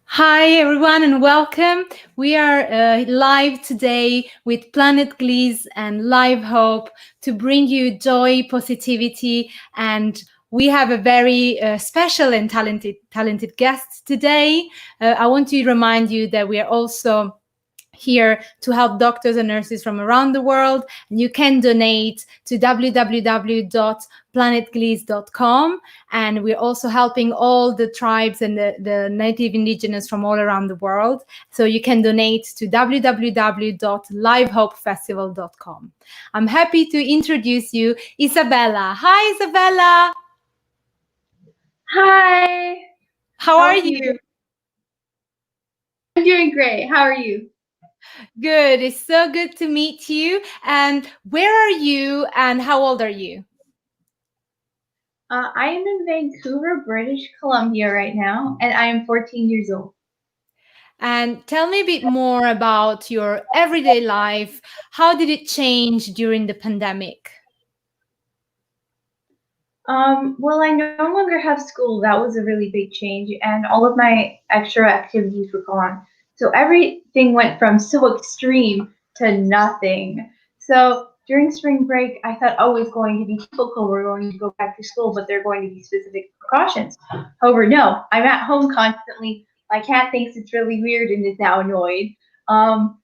Hi, everyone, and welcome. We are live today with Planet Gliss and Live Hope to bring you joy, positivity, and we have a very special and talented guest today. I want to remind you that we are also here to help doctors and nurses from around the world. And you can donate to www.planetgliss.com. And we're also helping all the tribes and the native indigenous from all around the world. So you can donate to www.livehopefestival.com. I'm happy to introduce you, Isabella. Hi, Isabella. Hi. How are you? I'm doing great. How are you? Good. It's so good to meet you. And where are you and how old are you? I am in Vancouver, British Columbia right now, and I am 14 years old. And tell me a bit more about your everyday life. How did it change during the pandemic? Well, I no longer have school. That was a really big change, and all of my extra activities were gone. So everything went from so extreme to nothing. So during spring break, I thought, oh, it's going to be typical. We're going to go back to school, but there are going to be specific precautions. However, no, I'm at home constantly. My cat thinks it's really weird and is now annoyed. Um,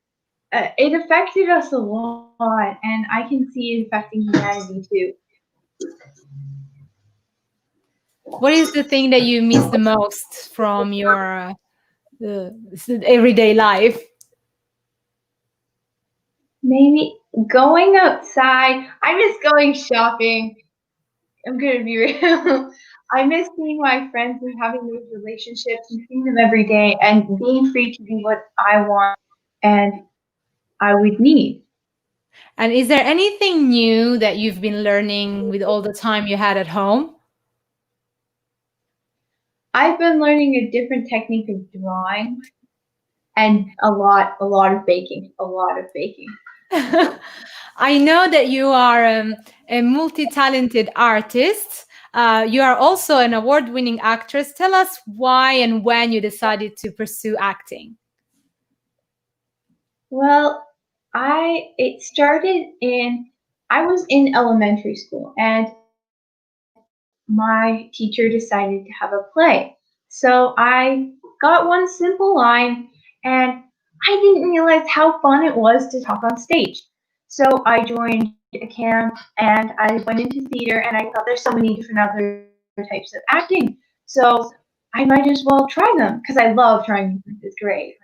it affected us a lot, and I can see it affecting humanity too. What is the thing that you miss the most from your everyday life? Maybe going outside. I miss going shopping. I'm gonna be real. I miss seeing my friends and having those relationships and seeing them every day and being free to do what I want and I would need. And is there anything new that you've been learning with all the time you had at home? I've been learning a different technique of drawing and a lot of baking, a lot of baking. I know that you are a multi-talented artist. You are also an award-winning actress. Tell us why and when you decided to pursue acting. Well, it started in I was in elementary school and my teacher decided to have a play. So I got one simple line and I didn't realize how fun it was to talk on stage. So I joined a camp and I went into theater and I thought there's so many different other types of acting. So I might as well try them because I love trying new things. It's great.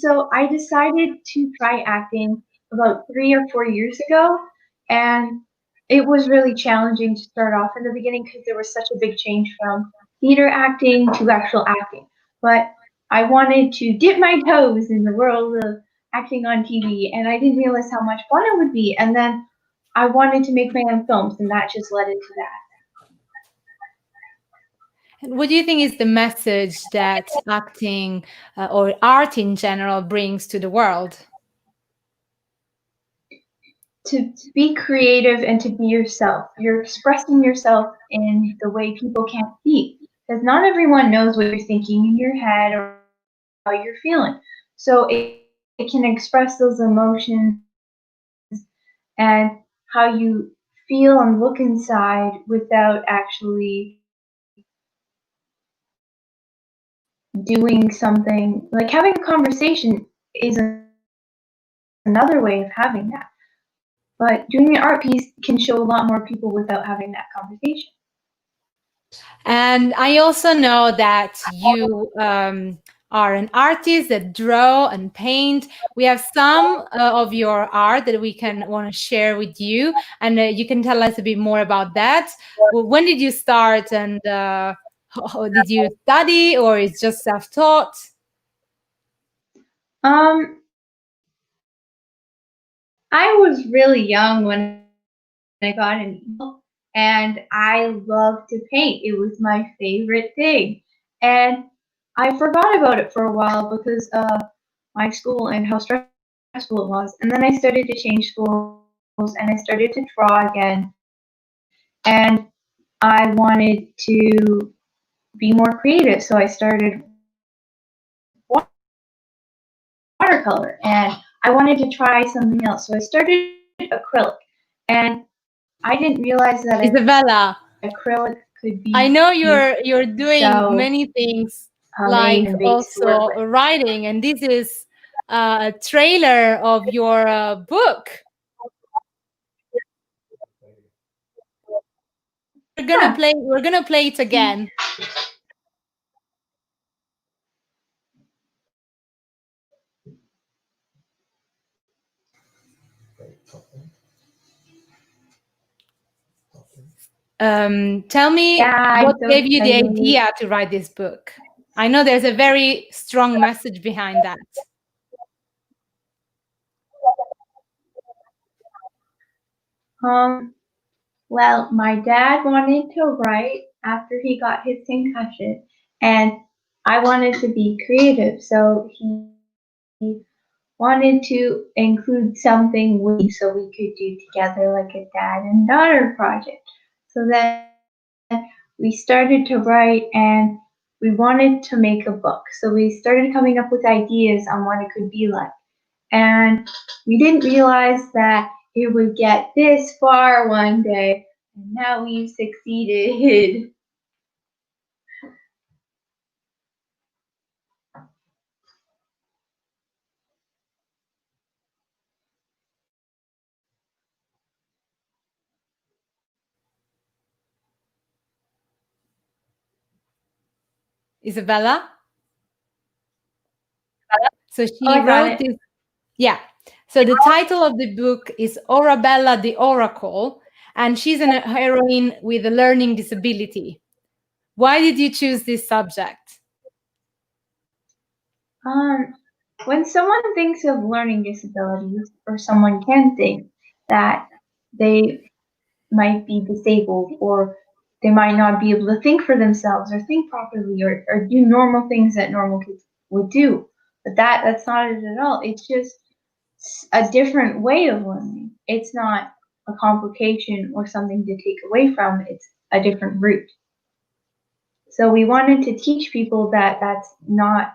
So I decided to try acting about 3 or 4 years ago, and it was really challenging to start off in the beginning because there was such a big change from theater acting to actual acting. But I wanted to dip my toes in the world of acting on TV, and I didn't realize how much fun it would be. And then I wanted to make my own films, and that just led into that. And what do you think is the message that acting or art in general brings to the world? To be creative and to be yourself. You're expressing yourself in the way people can't see. Because not everyone knows what you're thinking in your head or how you're feeling. So it can express those emotions and how you feel and look inside without actually doing something. Like having a conversation is another way of having that. But doing an art piece can show a lot more people without having that conversation. And I also know that you are an artist that draw and paint. We have some of your art that we can want to share with you, and you can tell us a bit more about that. Well, when did you start, and did you study, or it's just self-taught? Um, I was really young when I got an email, and I loved to paint. It was my favorite thing. And I forgot about it for a while because of my school and how stressful it was. And then I started to change schools and I started to draw again. And I wanted to be more creative. So I started watercolor, and I wanted to try something else. So I started acrylic, and I didn't realize that Isabella, acrylic could I be know you're doing so many things, amazing like and base to work also with. writing, and this is a trailer of your book. Yeah. We're gonna play it again. Tell me Yeah, what I'm so gave you the excited. idea to write this book. I know there's a very strong message behind that. Um, well, my dad wanted to write after he got his concussion, and I wanted to be creative, so he wanted to include something with me so we could do together like a dad and daughter project. So then we started to write and we wanted to make a book. So we started coming up with ideas on what it could be like. And we didn't realize that it would get this far one day. And now we've succeeded. Isabella? So Oh, she I got wrote it. this. Yeah. So the title of the book is Orabella the Oracle, and she's a heroine with a learning disability. Why did you choose this subject? Um, when someone thinks of learning disabilities, or someone can think that they might be disabled or they might not be able to think for themselves or think properly or do normal things that normal kids would do. But that's not it at all. It's just a different way of learning. It's not a complication or something to take away from. It's a different route. So we wanted to teach people that that's not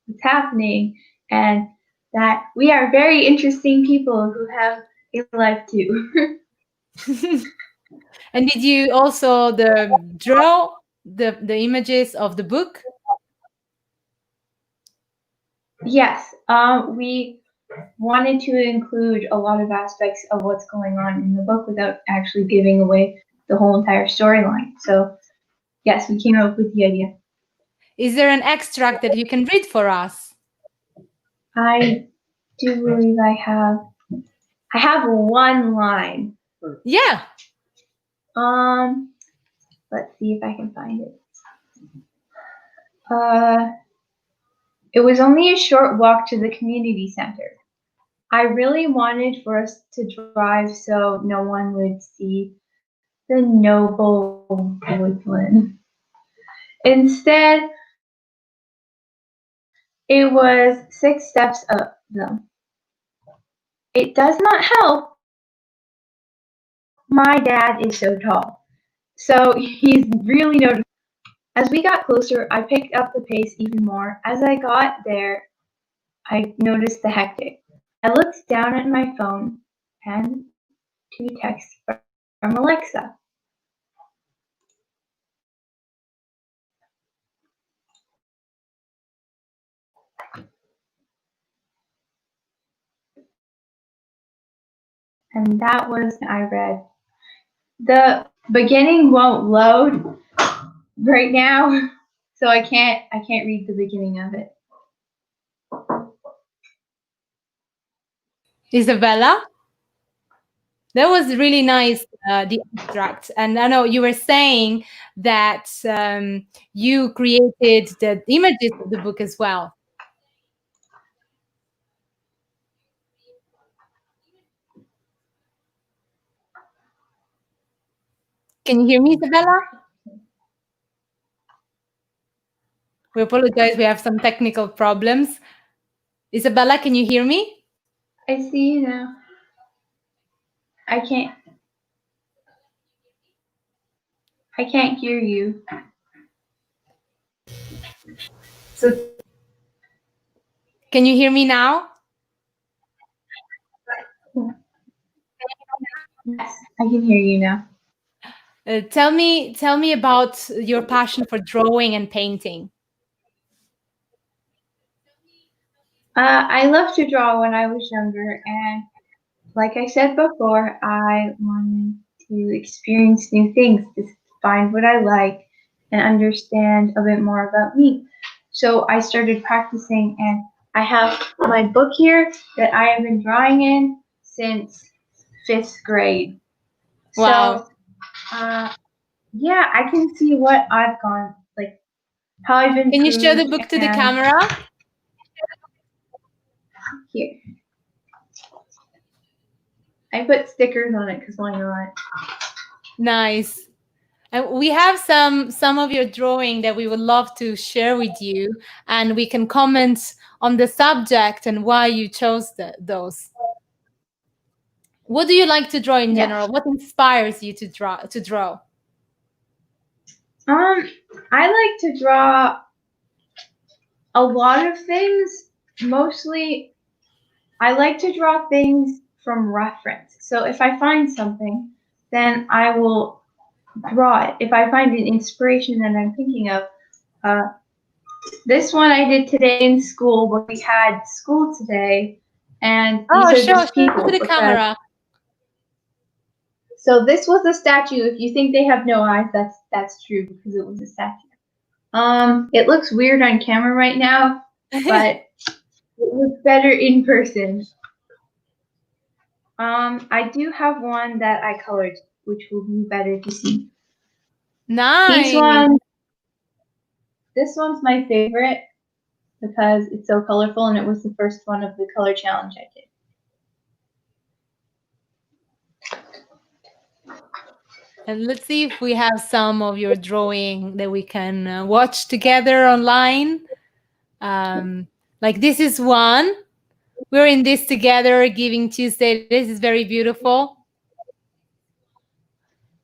what's happening and that we are very interesting people who have a life too. And did you also draw the images of the book? Yes, we wanted to include a lot of aspects of what's going on in the book without actually giving away the whole entire storyline. So, yes, we came up with the idea. Is there an extract that you can read for us? I do believe I have one line. Yeah. Um, let's see if I can find it. Uh, it was only a short walk to the community center. I really wanted for us to drive so no one would see the noble woodland. Instead, it was 6 steps up them. It does not help. My dad is so tall. So he's really noticeable. As we got closer, I picked up the pace even more. As I got there, I noticed the hectic. I looked down at my phone and two texts from Alexa. And that was I read. The beginning won't load right now, so I can't read the beginning of it. Isabella? That was really nice, the abstract. And I know you were saying that you created the images of the book as well. Can you hear me, Isabella? We apologize. We have some technical problems. Isabella, can you hear me? I see you now. I can't hear you. So Can you hear me now? yes, I can hear you now. Tell me about your passion for drawing and painting. I loved to draw when I was younger, and like I said before, I wanted to experience new things, to find what I like, and understand a bit more about me. So I started practicing, and I have my book here that I have been drawing in since fifth grade. Wow. So, yeah, I can see what I've gone, like how I've Can you show the improved, book to the and camera? here I put stickers on it because why not? Nice. And we have some of your drawing that we would love to share with you, and we can comment on the subject and why you chose those. What do you like to draw in Yes. general? What inspires you to draw? Um, I like to draw a lot of things. Mostly, I like to draw things from reference. So if I find something, then I will draw it. If I find an inspiration that I'm thinking of, uh, this one I did today in school, but we had school today, and these Oh, are show just show to people the because camera. so this was a statue. If you think they have no eyes, that's true because it was a statue. It looks weird on camera right now, but it looks better in person. I do have one that I colored, which will be better to see. These Nice. ones, this one's my favorite because it's so colorful, and it was the first one of the color challenge I did. And let's see if we have some of your drawing that we can watch together online. Like this is one. We're in this together, Giving Tuesday. This is very beautiful.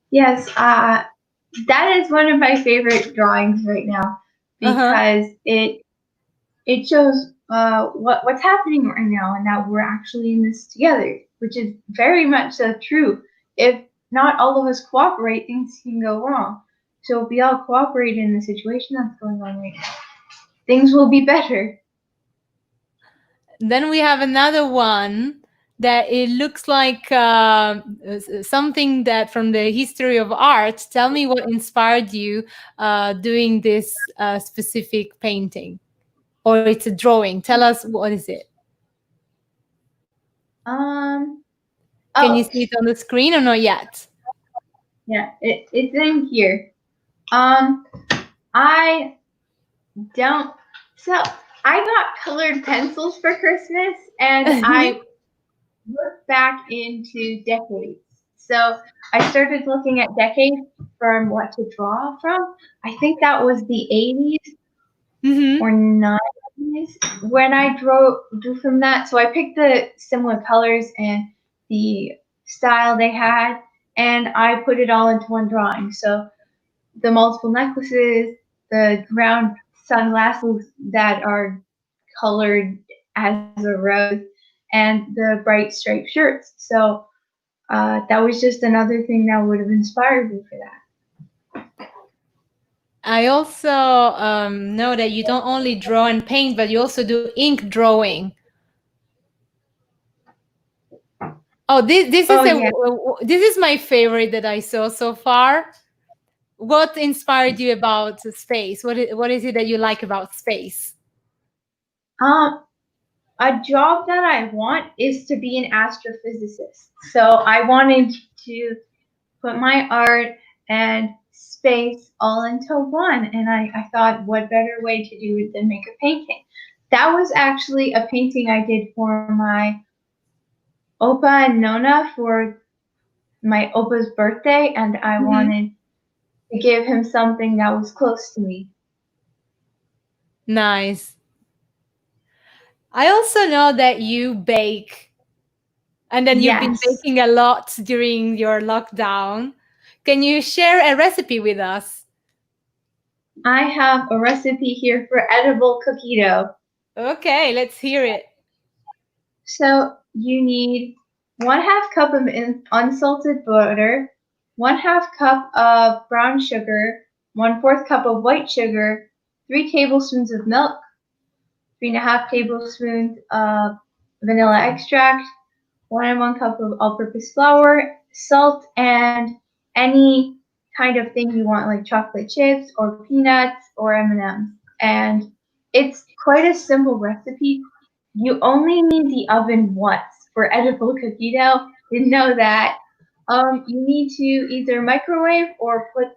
Yes, that is one of my favorite drawings right now Uh-huh. because it shows what's happening right now and that we're actually in this together, which is very much so true. If not all of us cooperate, things can go wrong. So if we all cooperate in the situation that's going on right now, things will be better. Then we have another one that it looks like something that from the history of art. Tell me what inspired you doing this specific painting, or it's a drawing. Tell us what is it. Um. Can you Oh, see it on the screen or not yet? yeah. It's in here. Um. I don't. So I got colored pencils for Christmas, and I look back into decades. So I started looking at decades from what to draw from. I think that was the 80s Mm-hmm. or 90s when I drew from that. So I picked the similar colors and the style they had, and I put it all into one drawing. So the multiple necklaces, the round sunglasses that are colored as a rose, and the bright striped shirts. So that was just another thing that would have inspired me for that. I also know that you don't only draw and paint, but you also do ink drawing. Oh, Oh yeah. this is my favorite that I saw so far. What inspired you about space? What is it that you like about space? Um, a job that I want is to be an astrophysicist. So I wanted to put my art and space all into one, and I thought, what better way to do it than make a painting? That was actually a painting I did for my Opa and Nona for my Opa's birthday, and I Mhm. wanted to give him something that was close to me. Nice. I also know that you bake, and then you've been Yes. baking a lot during your lockdown. Can you share a recipe with us? I have a recipe here for edible cookie dough. Okay, let's hear it. So you need 1/2 cup of unsalted butter, 1/2 cup of brown sugar, 1/4 cup of white sugar, 3 tablespoons of milk, 3.5 tablespoons of vanilla extract, 1 cup of all-purpose flour, salt, and any kind of thing you want, like chocolate chips or peanuts or M&Ms. And it's quite a simple recipe. You only need the oven once for edible cookie dough. Didn't know that. You need to either microwave or put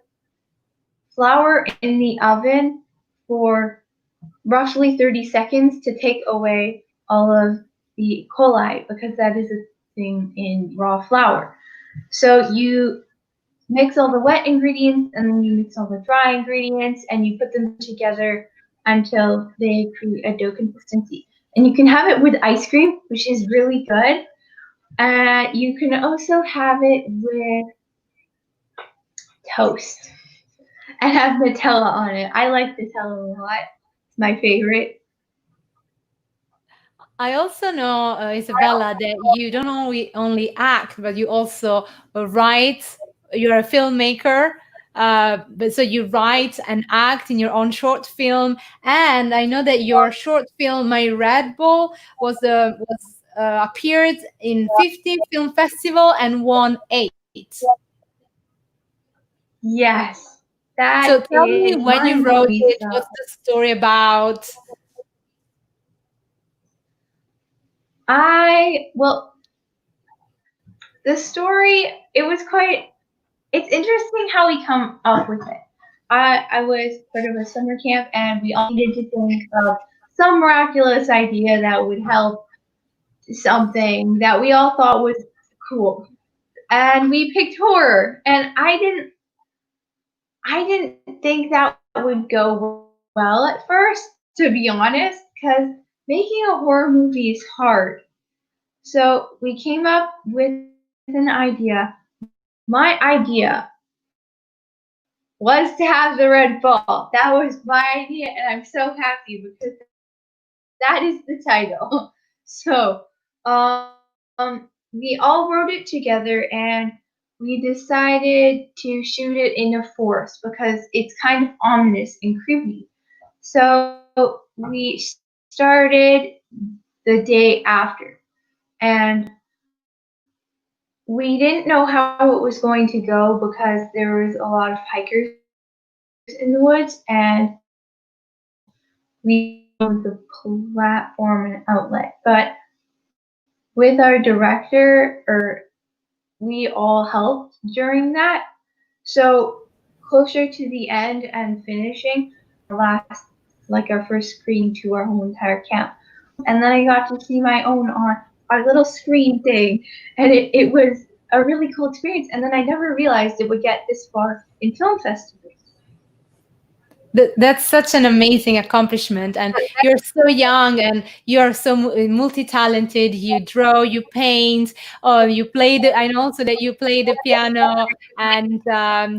flour in the oven for roughly 30 seconds to take away all of the coli because that is a thing in raw flour. So you mix all the wet ingredients and then you mix all the dry ingredients and you put them together until they create a dough consistency. And you can have it with ice cream, which is really good. You can also have it with toast and have Nutella on it. I like Nutella a lot. It's my favorite. I also know, Isabella, that you don't only act, but you also write. You're a filmmaker, but so you write and act in your own short film. And I know that your short film, My Red Bull, appeared in 50 film festival and won 8. Yes, So that tell me is when my you wrote movie it. stuff. What's the story about? Well, the story, it was quite, it's interesting how we come up with it. I was part of a summer camp and we all needed to think of some miraculous idea that would help something that we all thought was cool. And we picked horror. And I didn't think that would go well at first, to be honest, because making a horror movie is hard. So we came up with an idea. My idea was to have the red ball. That was my idea, and I'm so happy because that is the title. So, we all wrote it together and we decided to shoot it in a forest because it's kind of ominous and creepy. So we started the day after, and we didn't know how it was going to go because there was a lot of hikers in the woods, and we didn't know the platform and outlet. But with our director, we all helped during that. So closer to the end and finishing, our first screen to our whole entire camp. And then I got to see my own on our little screen thing, and it was a really cool experience. And then I never realized it would get this far in film festivals. That's such an amazing accomplishment, and you're so young, and you're so multi-talented. You draw, you paint, or you play the. I know also that you play the piano, and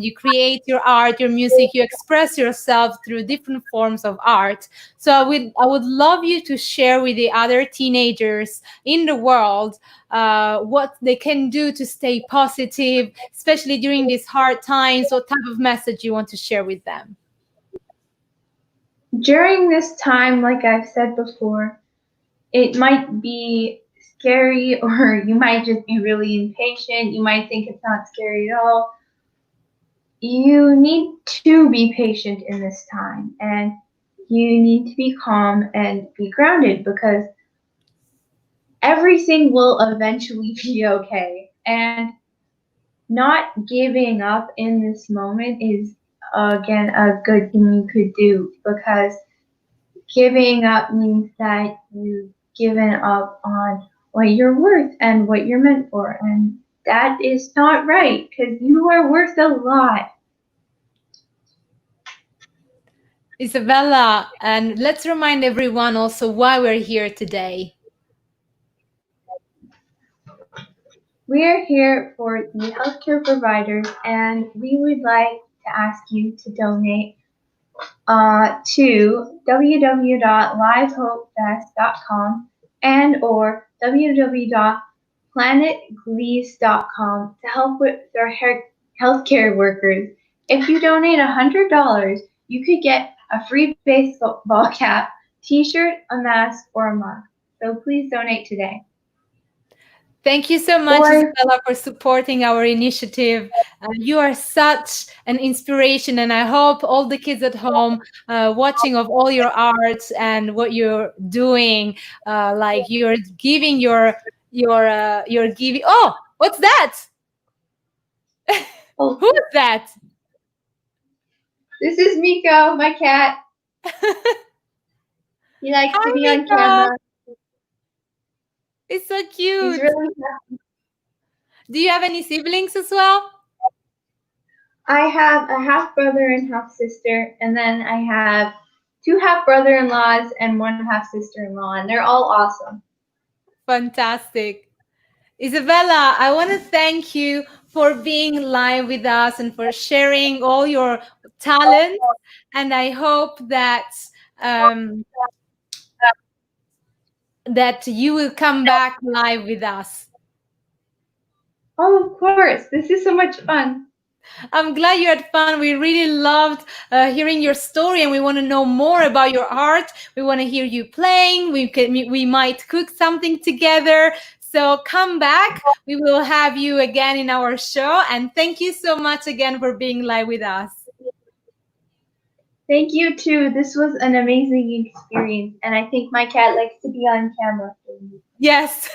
you create your art, your music. You express yourself through different forms of art. So I would love you to share with the other teenagers in the world what they can do to stay positive, especially during these hard times. What type of message you want to share with them? During this time, like I've said before, it might be scary, or you might just be really impatient. You might think it's not scary at all. You need to be patient in this time, and you need to be calm and be grounded because everything will eventually be okay. And not giving up in this moment is, again, a good thing you could do because giving up means that you've given up on what you're worth and what you're meant for. And that is not right because you are worth a lot. Isabella, and let's remind everyone also why we're here today. We are here for the healthcare providers, and we would like to ask you to donate to www.livehopefest.com and or www.planetglease.com to help with their healthcare workers. If you donate $100, you could get a free baseball cap, t-shirt, a mask, or a mug. So please donate today. Thank you so much, Or Isabella, for supporting our initiative. You are such an inspiration, and I hope all the kids at home watching of all your arts and what you're doing, like you're giving your giving. Oh, what's that? oh, Who's that? this is Miko, my cat. He likes Hi, to be on Miko. camera. It's so He's cute. really Do you have any siblings as well? I have a half brother and half sister, and then I have two half brother in laws and one half sister in law, and they're all awesome. Fantastic. Isabella, I want to thank you for being live with us and for sharing all your talents. And I hope um, that you will come back live with us. Oh, of course. This is so much fun. I'm glad you had fun. We really loved hearing your story, and we want to know more about your art. We want to hear you playing. We might cook something together. So come back. We will have you again in our show. And thank you so much again for being live with us. Thank you too. This was an amazing experience, and I think my cat likes to be on camera. Yes,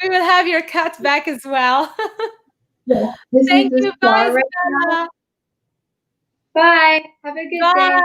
we will have your cat back as well. Yeah. This is Thank the you. Bye, star right now. Isabella. Bye. Have a good Bye. day.